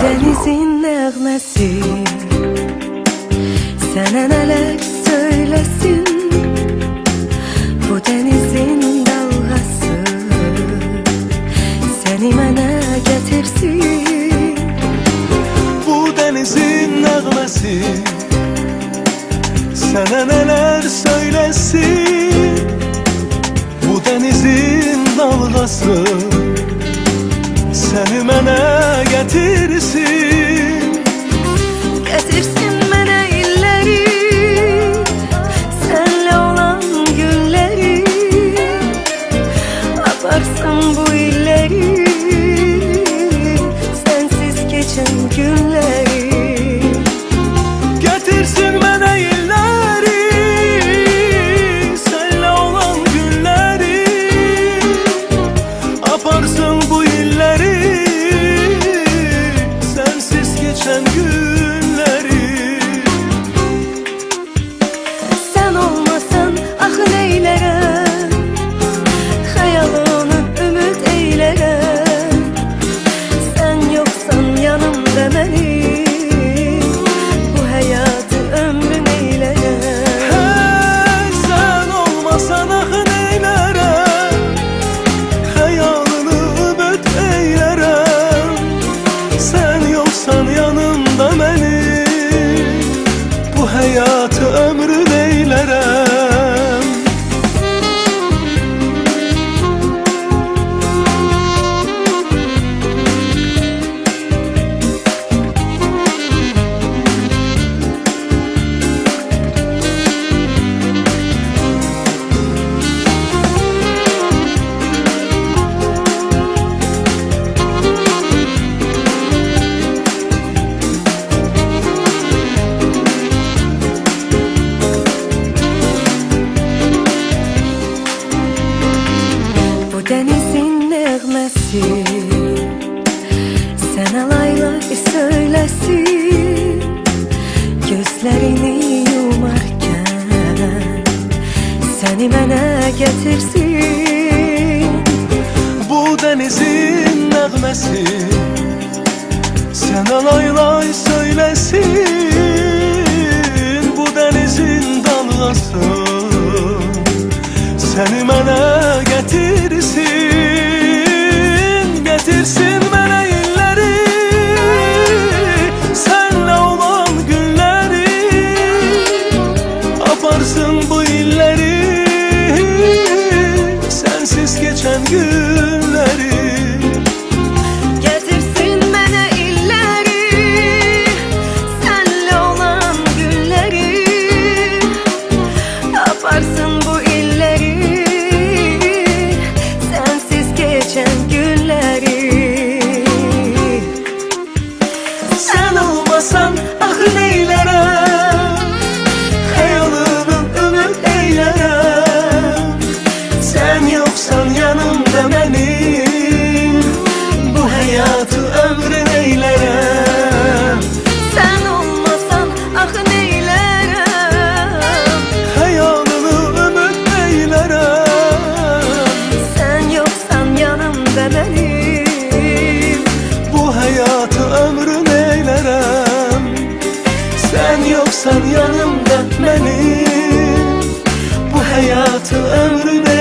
Denizin nəğməsi sənə nələr söyləsin. Bu denizin dalğası səni mənə gətirsin. Bu denizin nəğməsi sənə nələr söyləsin. Bu denizin dalğası səni mənə gətirsin. Gətirsin mənə illəri, sənlə olan günləri. Aparsın bu illəri, sənsiz keçən günləri. Gətirsin mənə illəri, sənlə olan günləri. Aparsın bu illəri, sensiz geçen günləri. Sen olmasan ah neylərəm, xəyalını ümid eylərəm. Sen yoksan yanımda mənim, bu həyatı ömrüm eylərəm. Hey, sen olmasan ah neylərəm, xəyalını ümid eylərəm. Sen yoksan yanımda mənim, bu həyatı ömrün eylərəm. Denizin nəğməsi sənə laylay söyləsin. Gözlərini yumarkən səni mənə gətirsin. Bu denizin nəğməsi sənə laylay söyləsin. Bu denizin dalğası səni mənə gətirsin. Gətirsin mənə illəri, sənlə olan günləri. Aparsın bu illəri, sensiz geçen günləri. Gətirsin mənə illəri, sənlə olan günləri. Aparsın bu illəri, sənsiz keçən günləri. Sen olmasan ah neylərəm, xəyalını ümid eylərəm. Sen yoksan yanımda mənim, bu həyatı ömrün eylərəm. Sen olmasan ah neylərəm, Xəyalını ümid eylərəm. sen yoksan yanımda mənim, Bu həyatı ömrün eylərəm. Sen yoksan yanımda mənim, bu həyatı ömrün eylərəm.